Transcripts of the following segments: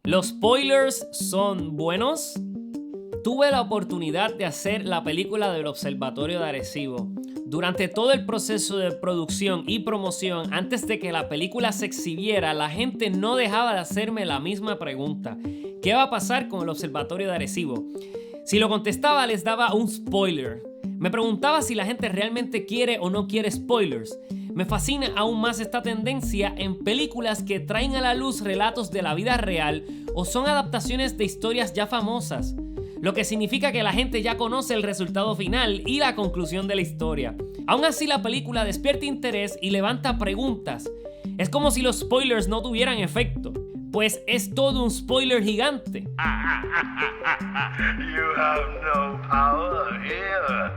¿Los spoilers son buenos? Tuve la oportunidad de hacer la película del Observatorio de Arecibo. Durante todo el proceso de producción y promoción, antes de que la película se exhibiera, la gente no dejaba de hacerme la misma pregunta. ¿Qué va a pasar con el Observatorio de Arecibo? Si lo contestaba, les daba un spoiler. Me preguntaba si la gente realmente quiere o no quiere spoilers. Me fascina aún más esta tendencia en películas que traen a la luz relatos de la vida real o son adaptaciones de historias ya famosas, lo que significa que la gente ya conoce el resultado final y la conclusión de la historia. Aún así, la película despierta interés y levanta preguntas. Es como si los spoilers no tuvieran efecto, pues es todo un spoiler gigante. You have no power here.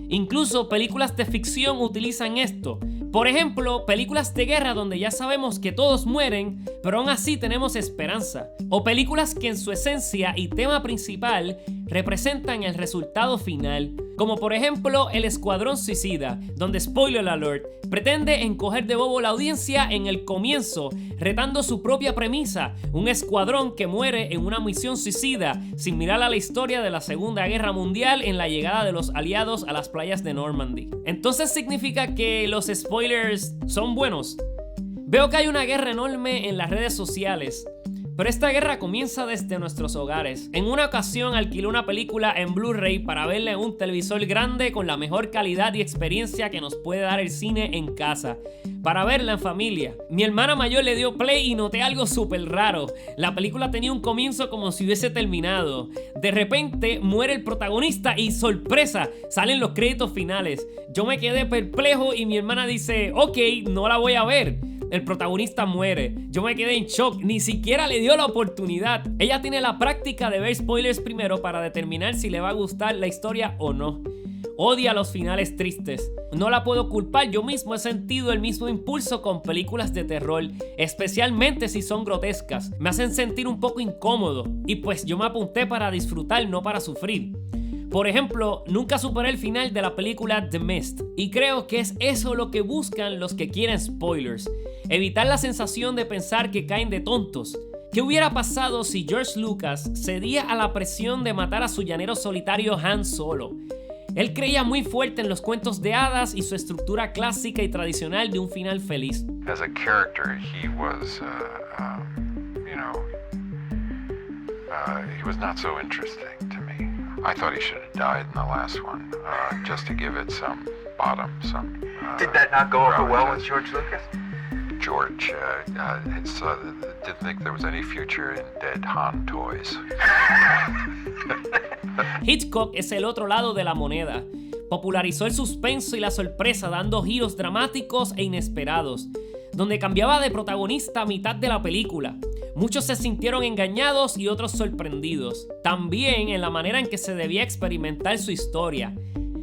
Incluso películas de ficción utilizan esto. Por ejemplo, películas de guerra donde ya sabemos que todos mueren, pero aún así tenemos esperanza. O películas que en su esencia y tema principal representan el resultado final. Como por ejemplo El Escuadrón Suicida, donde, spoiler alert, pretende encoger de bobo la audiencia en el comienzo, retando su propia premisa, un escuadrón que muere en una misión suicida, sin mirar a la historia de la Segunda Guerra Mundial en la llegada de los aliados a las playas de Normandy. Entonces, ¿significa que los spoilers son buenos? Veo que hay una guerra enorme en las redes sociales, pero esta guerra comienza desde nuestros hogares. En una ocasión alquilé una película en Blu-ray para verla en un televisor grande con la mejor calidad y experiencia que nos puede dar el cine en casa, para verla en familia. Mi hermana mayor le dio play y noté algo súper raro. La película tenía un comienzo como si hubiese terminado. De repente muere el protagonista y ¡sorpresa! Salen los créditos finales. Yo me quedé perplejo y mi hermana dice, ok, no la voy a ver. El protagonista muere. Yo me quedé en shock, ni siquiera le dio la oportunidad. Ella tiene la práctica de ver spoilers primero para determinar si le va a gustar la historia o no. Odia los finales tristes. No la puedo culpar, yo mismo he sentido el mismo impulso con películas de terror, especialmente si son grotescas. Me hacen sentir un poco incómodo y pues yo me apunté para disfrutar, no para sufrir. Por ejemplo, nunca superé el final de la película The Mist y creo que es eso lo que buscan los que quieren spoilers. Evitar la sensación de pensar que caen de tontos. ¿Qué hubiera pasado si George Lucas cedía a la presión de matar a su llanero solitario Han Solo? Él creía muy fuerte en los cuentos de hadas y su estructura clásica y tradicional de un final feliz. As a character, he was not so interesting to me. I thought he should have died in the last one, just to give it some bottom, some... Did that not go over well with George Lucas? George didn't think there was any future in dead Han toys. Hitchcock es el otro lado de la moneda. Popularizó el suspenso y la sorpresa dando giros dramáticos e inesperados, donde cambiaba de protagonista a mitad de la película. Muchos se sintieron engañados y otros sorprendidos. También en la manera en que se debía experimentar su historia.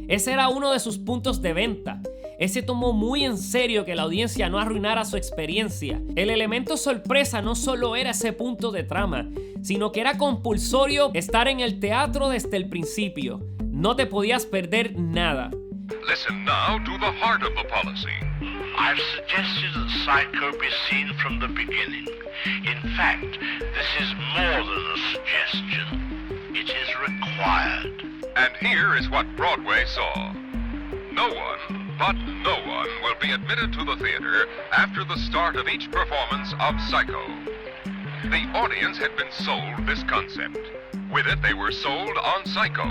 Ese era uno de sus puntos de venta. Él se tomó muy en serio que la audiencia no arruinara su experiencia. El elemento sorpresa no solo era ese punto de trama, sino que era compulsorio estar en el teatro desde el principio. No te podías perder nada. Listen now to the heart of the policy. I've suggested that Psycho be seen from the beginning. In fact, this is more than a suggestion. It is required. And here is what Broadway saw. No one will be admitted to the theater after the start of each performance of Psycho. The audience had been sold this concept. With it, they were sold on Psycho.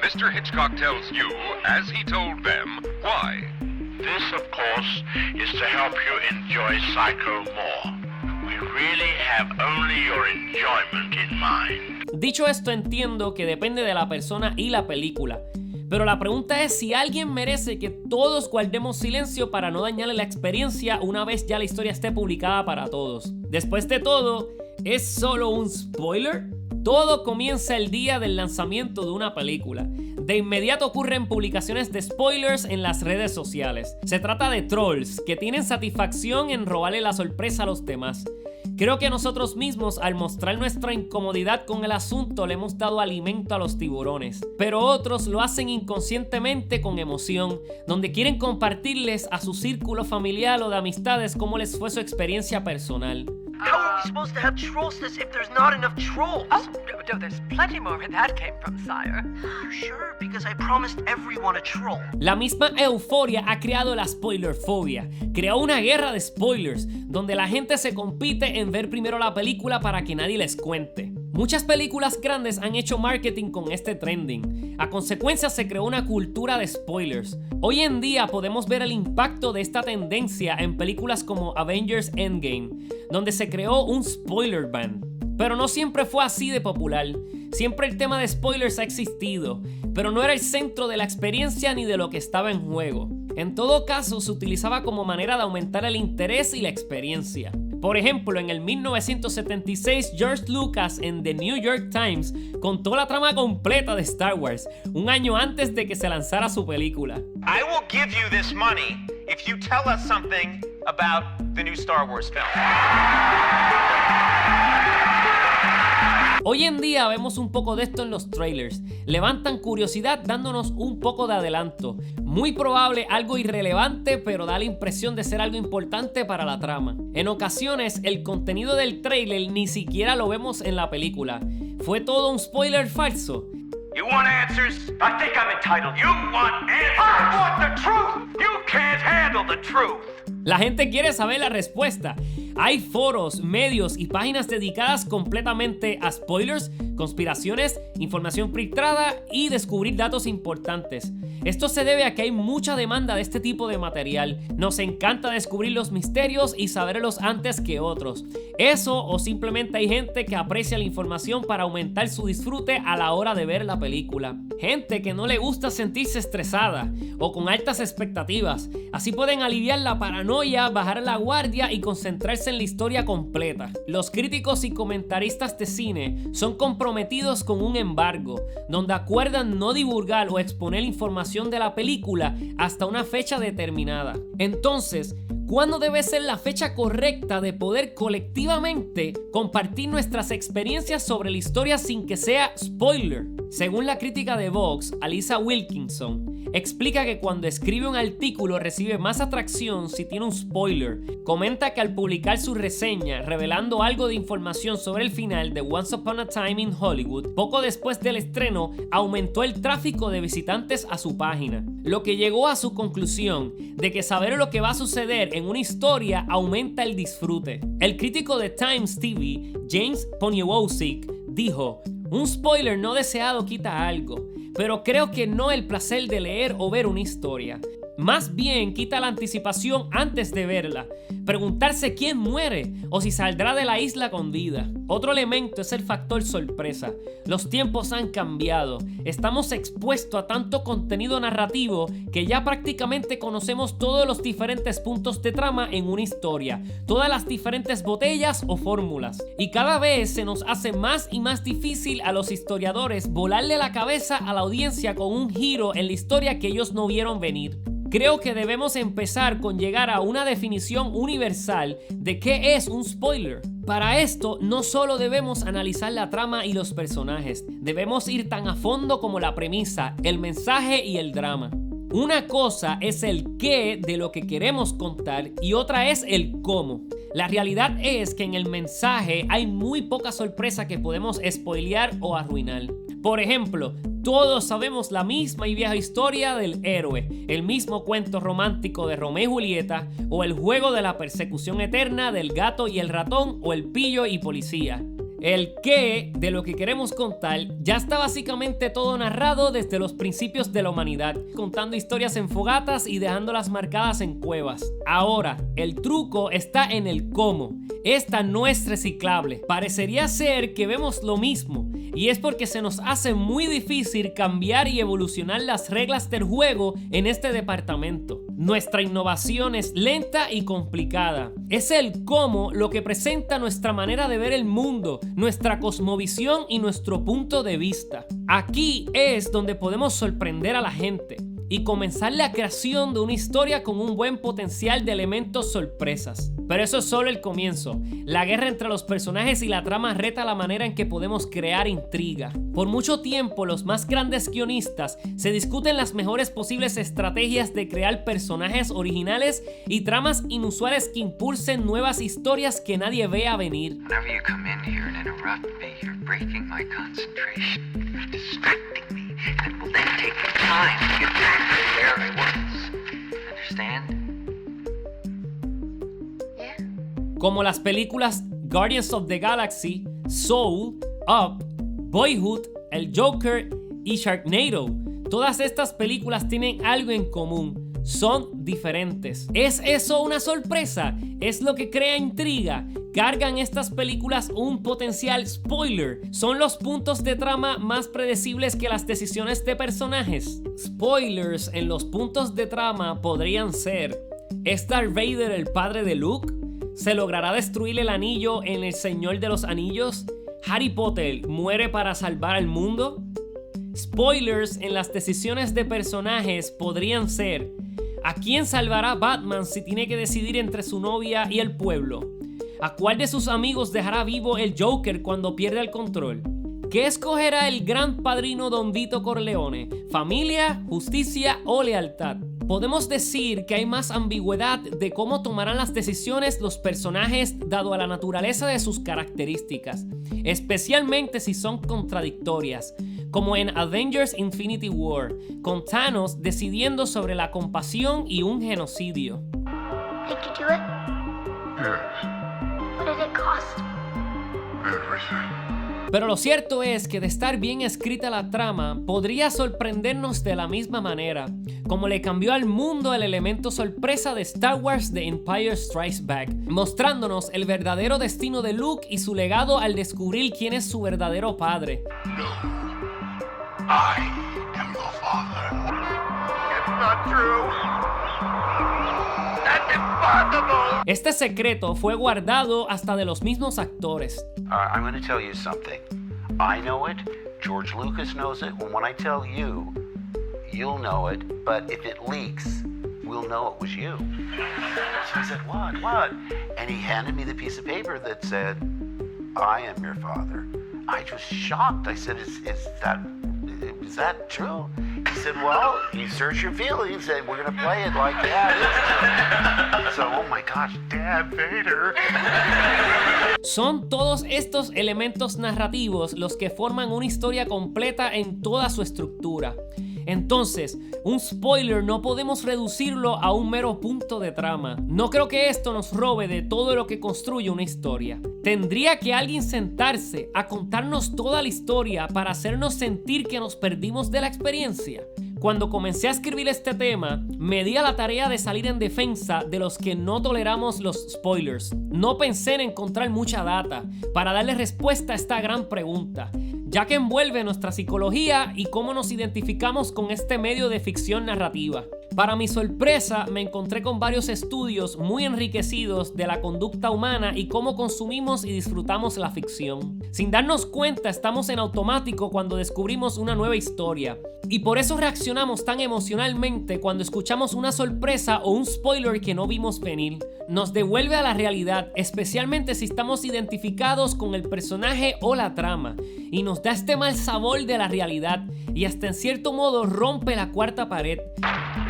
Mr. Hitchcock tells you, as he told them, why. This, of course, is to help you enjoy Psycho more. We really have only your enjoyment in mind. Dicho esto, entiendo que depende de la persona y la película. Pero la pregunta es si alguien merece que todos guardemos silencio para no dañarle la experiencia una vez ya la historia esté publicada para todos. Después de todo, ¿es solo un spoiler? Todo comienza el día del lanzamiento de una película. De inmediato ocurren publicaciones de spoilers en las redes sociales. Se trata de trolls que tienen satisfacción en robarle la sorpresa a los demás. Creo que nosotros mismos, al mostrar nuestra incomodidad con el asunto, le hemos dado alimento a los tiburones. Pero otros lo hacen inconscientemente con emoción, donde quieren compartirles a su círculo familiar o de amistades cómo les fue su experiencia personal. How are we supposed to have trollsness if there's not enough trolls? Oh, no, there's plenty more where that came from, sire. You sure? Because I promised everyone a troll. La misma euforia ha creado la spoilerfobia. Creó una guerra de spoilers, donde la gente se compite en ver primero la película para que nadie les cuente. Muchas películas grandes han hecho marketing con este trending. A consecuencia se creó una cultura de spoilers. Hoy en día podemos ver el impacto de esta tendencia en películas como Avengers Endgame, donde se creó un spoiler ban. Pero no siempre fue así de popular. Siempre el tema de spoilers ha existido, pero no era el centro de la experiencia ni de lo que estaba en juego. En todo caso, se utilizaba como manera de aumentar el interés y la experiencia. Por ejemplo, en el 1976, George Lucas en The New York Times contó la trama completa de Star Wars, un año antes de que se lanzara su película. I will give you this money if you tell us something about the new Star Wars film. Hoy en día vemos un poco de esto en los trailers. Levantan curiosidad dándonos un poco de adelanto. Muy probable algo irrelevante, pero da la impresión de ser algo importante para la trama. En ocasiones el contenido del trailer ni siquiera lo vemos en la película. ¿Fue todo un spoiler falso? You want answers? I think I'm entitled. You want answers? I want the truth. You can't handle the truth. La gente quiere saber la respuesta. Hay foros, medios y páginas dedicadas completamente a spoilers, conspiraciones, información filtrada y descubrir datos importantes. Esto se debe a que hay mucha demanda de este tipo de material. Nos encanta descubrir los misterios y saberlos antes que otros. Eso o simplemente hay gente que aprecia la información para aumentar su disfrute a la hora de ver la película. Gente que no le gusta sentirse estresada o con altas expectativas. Así pueden aliviar la paranoia, bajar la guardia y concentrarse en la historia completa. Los críticos y comentaristas de cine son comprometidos con un embargo, donde acuerdan no divulgar o exponer información de la película hasta una fecha determinada. Entonces, ¿cuándo debe ser la fecha correcta de poder colectivamente compartir nuestras experiencias sobre la historia sin que sea spoiler? Según la crítica de Vox, Alisa Wilkinson explica que cuando escribe un artículo recibe más atracción si tiene un spoiler. Comenta que al publicar su reseña revelando algo de información sobre el final de Once Upon a Time in Hollywood, poco después del estreno aumentó el tráfico de visitantes a su página, lo que llegó a su conclusión de que saber lo que va a suceder en una historia aumenta el disfrute. El crítico de Times TV, James Poniewowski, dijo: "Un spoiler no deseado quita algo, pero creo que no el placer de leer o ver una historia. Más bien quita la anticipación antes de verla, preguntarse quién muere o si saldrá de la isla con vida. Otro elemento es el factor sorpresa. Los tiempos han cambiado, estamos expuestos a tanto contenido narrativo que ya prácticamente conocemos todos los diferentes puntos de trama en una historia, todas las diferentes botellas o fórmulas, y cada vez se nos hace más y más difícil a los historiadores volarle la cabeza a la audiencia con un giro en la historia que ellos no vieron venir. Creo que debemos empezar con llegar a una definición universal de qué es un spoiler. Para esto, no solo debemos analizar la trama y los personajes, debemos ir tan a fondo como la premisa, el mensaje y el drama. Una cosa es el qué de lo que queremos contar y otra es el cómo. La realidad es que en el mensaje hay muy poca sorpresa que podemos spoilear o arruinar. Por ejemplo, todos sabemos la misma y vieja historia del héroe, el mismo cuento romántico de Romeo y Julieta, o el juego de la persecución eterna del gato y el ratón, o el pillo y policía. El qué de lo que queremos contar ya está básicamente todo narrado desde los principios de la humanidad, contando historias en fogatas y dejándolas marcadas en cuevas. Ahora, el truco está en el cómo. Esta no es reciclable. Parecería ser que vemos lo mismo, y es porque se nos hace muy difícil cambiar y evolucionar las reglas del juego en este departamento. Nuestra innovación es lenta y complicada. Es el cómo lo que presenta nuestra manera de ver el mundo, nuestra cosmovisión y nuestro punto de vista. Aquí es donde podemos sorprender a la gente. y comenzar la creación de una historia con un buen potencial de elementos sorpresas. Pero eso es solo el comienzo. La guerra entre los personajes y la trama reta la manera en que podemos crear intriga. Por mucho tiempo, los más grandes guionistas se discuten las mejores posibles estrategias de crear personajes originales y tramas inusuales que impulsen nuevas historias que nadie vea venir. Whenever you come in here and interrupt me, you're breaking my concentration. You're distracting me, and it will then take me time to get back to where I was. Understand? Como las películas Guardians of the Galaxy, Soul, Up, Boyhood, El Joker y Sharknado. Todas estas películas tienen algo en común. Son diferentes. ¿Es eso una sorpresa? ¿Es lo que crea intriga? ¿Cargan estas películas un potencial spoiler? ¿Son los puntos de trama más predecibles que las decisiones de personajes? Spoilers en los puntos de trama podrían ser: ¿es Darth Vader el padre de Luke? ¿Se logrará destruir el anillo en El Señor de los Anillos? ¿Harry Potter muere para salvar al mundo? Spoilers en las decisiones de personajes podrían ser: ¿a quién salvará Batman si tiene que decidir entre su novia y el pueblo? ¿A cuál de sus amigos dejará vivo el Joker cuando pierda el control? ¿Qué escogerá el gran padrino Don Vito Corleone? ¿Familia, justicia o lealtad? Podemos decir que hay más ambigüedad de cómo tomarán las decisiones los personajes dado a la naturaleza de sus características, especialmente si son contradictorias, como en Avengers Infinity War, con Thanos decidiendo sobre la compasión y un genocidio. Did you do it? Yes, What did it cost? everything. Pero lo cierto es que de estar bien escrita la trama, podría sorprendernos de la misma manera, como le cambió al mundo el elemento sorpresa de Star Wars The Empire Strikes Back, mostrándonos el verdadero destino de Luke y su legado al descubrir quién es su verdadero padre. No. I am your father. It's not true. That's impossible. Este secreto fue guardado hasta de los mismos actores. I'm going to tell you something. I know it. George Lucas knows it. When I tell you, you'll know it. But if it leaks, we'll know it was you. So I said, what? And he handed me the piece of paper that said, I am your father. I was shocked. I said, is that true? He said, well, you search your feelings and we're going to play it like that. So, oh my gosh, Dad Vader. Son todos estos elementos narrativos los que forman una historia completa en toda su estructura. Entonces, un spoiler no podemos reducirlo a un mero punto de trama. No creo que esto nos robe de todo lo que construye una historia. ¿Tendría que alguien sentarse a contarnos toda la historia para hacernos sentir que nos perdimos de la experiencia? Cuando comencé a escribir este tema, me di a la tarea de salir en defensa de los que no toleramos los spoilers. No pensé en encontrar mucha data para darle respuesta a esta gran pregunta, ya que envuelve nuestra psicología y cómo nos identificamos con este medio de ficción narrativa. Para mi sorpresa, me encontré con varios estudios muy enriquecidos de la conducta humana y cómo consumimos y disfrutamos la ficción. Sin darnos cuenta, estamos en automático cuando descubrimos una nueva historia. Y por eso reaccionamos tan emocionalmente cuando escuchamos una sorpresa o un spoiler que no vimos venir. Nos devuelve a la realidad, especialmente si estamos identificados con el personaje o la trama, y nos da este mal sabor de la realidad y hasta en cierto modo rompe la cuarta pared.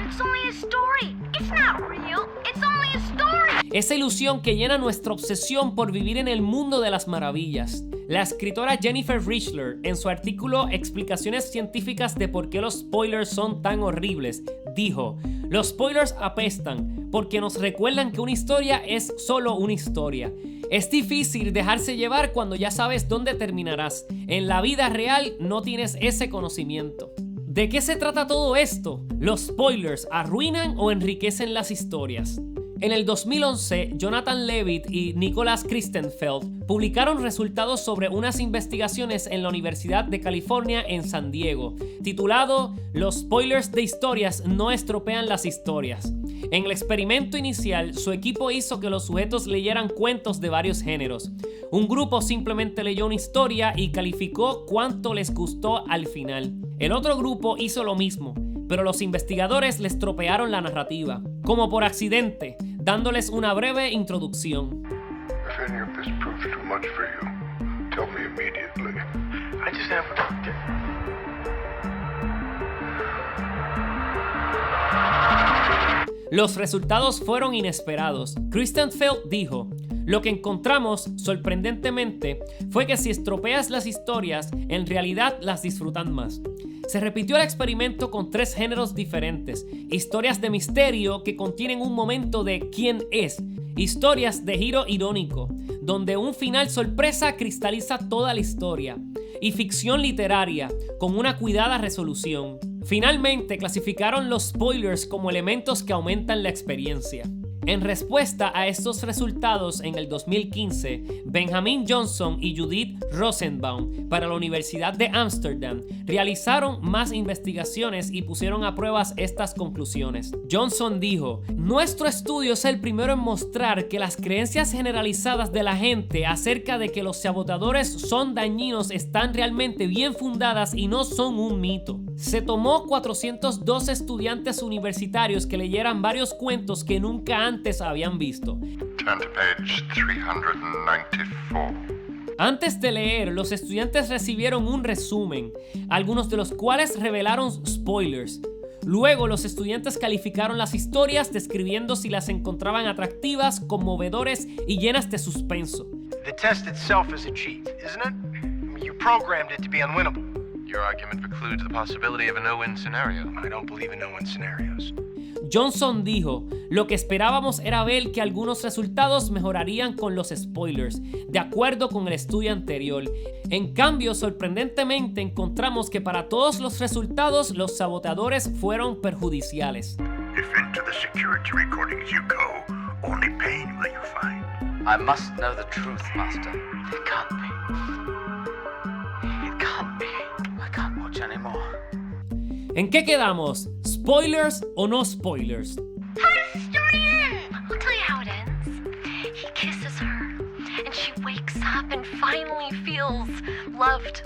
It's only a story. It's not real. It's only a story. Esa ilusión que llena nuestra obsesión por vivir en el mundo de las maravillas. La escritora Jennifer Richler, en su artículo Explicaciones científicas de por qué los spoilers son tan horribles, dijo: los spoilers apestan porque nos recuerdan que una historia es solo una historia. Es difícil dejarse llevar cuando ya sabes dónde terminarás. En la vida real no tienes ese conocimiento. ¿De qué se trata todo esto? ¿Los spoilers arruinan o enriquecen las historias? En el 2011, Jonathan Levitt y Nicholas Christenfeld publicaron resultados sobre unas investigaciones en la Universidad de California en San Diego, titulado "Los spoilers de historias no estropean las historias". En el experimento inicial, su equipo hizo que los sujetos leyeran cuentos de varios géneros. Un grupo simplemente leyó una historia y calificó cuánto les gustó al final. El otro grupo hizo lo mismo, pero los investigadores les tropearon la narrativa, como por accidente, dándoles una breve introducción. If any of this proves too much for you, tell me immediately. I just have Los resultados fueron inesperados. Kristen Feld dijo: lo que encontramos, sorprendentemente, fue que si estropeas las historias, en realidad las disfrutan más. Se repitió el experimento con 3 géneros diferentes: historias de misterio que contienen un momento de ¿quién es?, historias de giro irónico, donde un final sorpresa cristaliza toda la historia, y ficción literaria, con una cuidada resolución. Finalmente, clasificaron los spoilers como elementos que aumentan la experiencia. En respuesta a estos resultados, en el 2015, Benjamin Johnson y Judith Rosenbaum para la Universidad de Ámsterdam realizaron más investigaciones y pusieron a prueba estas conclusiones. Johnson dijo: nuestro estudio es el primero en mostrar que las creencias generalizadas de la gente acerca de que los sabotadores son dañinos están realmente bien fundadas y no son un mito. Se tomó 402 estudiantes universitarios que leyeran varios cuentos que nunca antes habían visto. Turn to page 394. Antes de leer, los estudiantes recibieron un resumen, algunos de los cuales revelaron spoilers. Luego, los estudiantes calificaron las historias describiendo si las encontraban atractivas, conmovedores y llenas de suspenso. The test itself is a cheat, isn't it? I mean, you programmed it to be unwinnable. Your argument precludes the possibility of a no-win scenario. I don't believe in no-win scenarios. Johnson dijo: lo que esperábamos era ver que algunos resultados mejorarían con los spoilers, de acuerdo con el estudio anterior. En cambio, sorprendentemente encontramos que para todos los resultados los saboteadores fueron perjudiciales. If into the security recordings you go, only pain will you find. I must know the truth, Master. It can't be. It can't be. I can't watch anymore. ¿En qué quedamos? ¿Spoilers o no spoilers? How's the story end? I'll tell you how it ends. He kisses her, and she wakes up and finally feels loved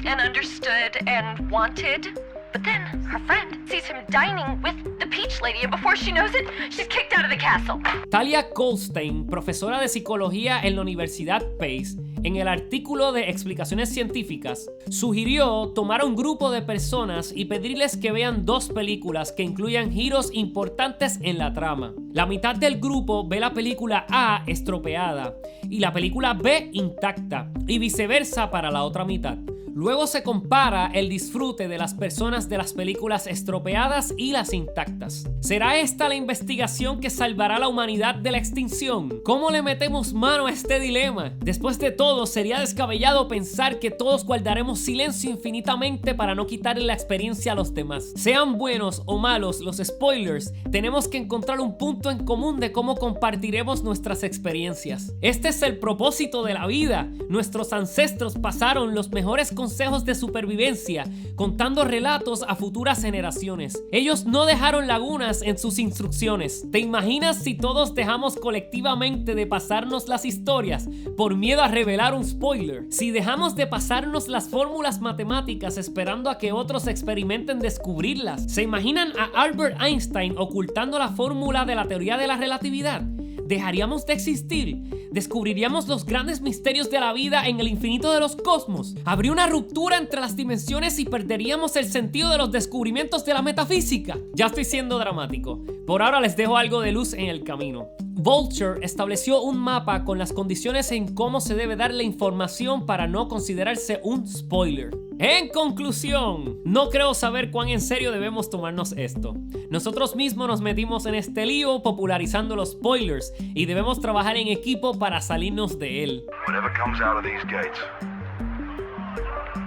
and understood and wanted. But then her friend sees him dining with the Peach Lady, and before she knows it, she's kicked out of the castle. Talia Goldstein, profesora de psicología en la Universidad Pace, en el artículo de Explicaciones Científicas, sugirió tomar a un grupo de personas y pedirles que vean 2 películas que incluyan giros importantes en la trama. La mitad del grupo ve la película A estropeada y la película B intacta, y viceversa para la otra mitad. Luego se compara el disfrute de las personas de las películas estropeadas y las intactas. ¿Será esta la investigación que salvará a la humanidad de la extinción? ¿Cómo le metemos mano a este dilema? Después de todo, sería descabellado pensar que todos guardaremos silencio infinitamente para no quitarle la experiencia a los demás. Sean buenos o malos los spoilers, tenemos que encontrar un punto en común de cómo compartiremos nuestras experiencias. Este es el propósito de la vida. Nuestros ancestros pasaron los mejores consejos de supervivencia, contando relatos a futuras generaciones. Ellos no dejaron lagunas en sus instrucciones. ¿Te imaginas si todos dejamos colectivamente de pasarnos las historias por miedo a revelar un spoiler? Si dejamos de pasarnos las fórmulas matemáticas esperando a que otros experimenten descubrirlas. ¿Se imaginan a Albert Einstein ocultando la fórmula de la teoría de la relatividad? ¿Dejaríamos de existir? ¿Descubriríamos los grandes misterios de la vida en el infinito de los cosmos? ¿Habría una ruptura entre las dimensiones y perderíamos el sentido de los descubrimientos de la metafísica? Ya estoy siendo dramático. Por ahora les dejo algo de luz en el camino. Vulture estableció un mapa con las condiciones en cómo se debe dar la información para no considerarse un spoiler. En conclusión, no creo saber cuán en serio debemos tomarnos esto. Nosotros mismos nos metimos en este lío popularizando los spoilers y debemos trabajar en equipo para salirnos de él. Whatever comes out of these gates,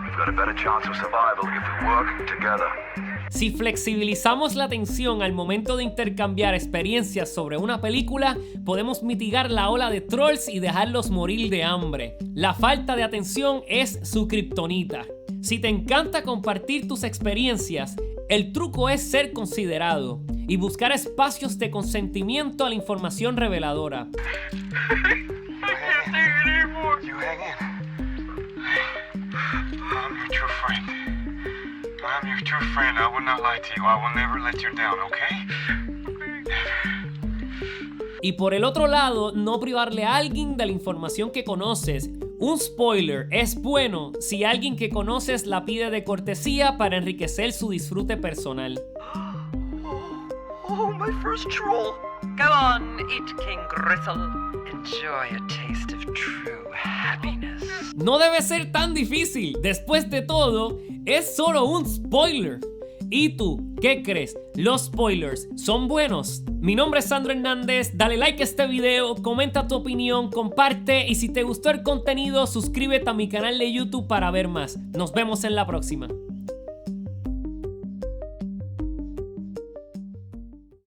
we've got a better chance of survival if we work together. Si flexibilizamos la atención al momento de intercambiar experiencias sobre una película, podemos mitigar la ola de trolls y dejarlos morir de hambre. La falta de atención es su kriptonita. Si te encanta compartir tus experiencias, el truco es ser considerado y buscar espacios de consentimiento a la información reveladora. I'm your true friend. I will not lie to you. I will never let you down, okay? Y por el otro lado, no privarle a alguien de la información que conoces. Un spoiler es bueno si alguien que conoces la pide de cortesía para enriquecer su disfrute personal. Oh, my first troll. Go on, eat King Gristle. Enjoy a taste of true happiness. No debe ser tan difícil. Después de todo, es solo un spoiler. ¿Y tú, qué crees? ¿Los spoilers son buenos? Mi nombre es Sandro Hernández, dale like a este video, comenta tu opinión, comparte y si te gustó el contenido, suscríbete a mi canal de YouTube para ver más. Nos vemos en la próxima.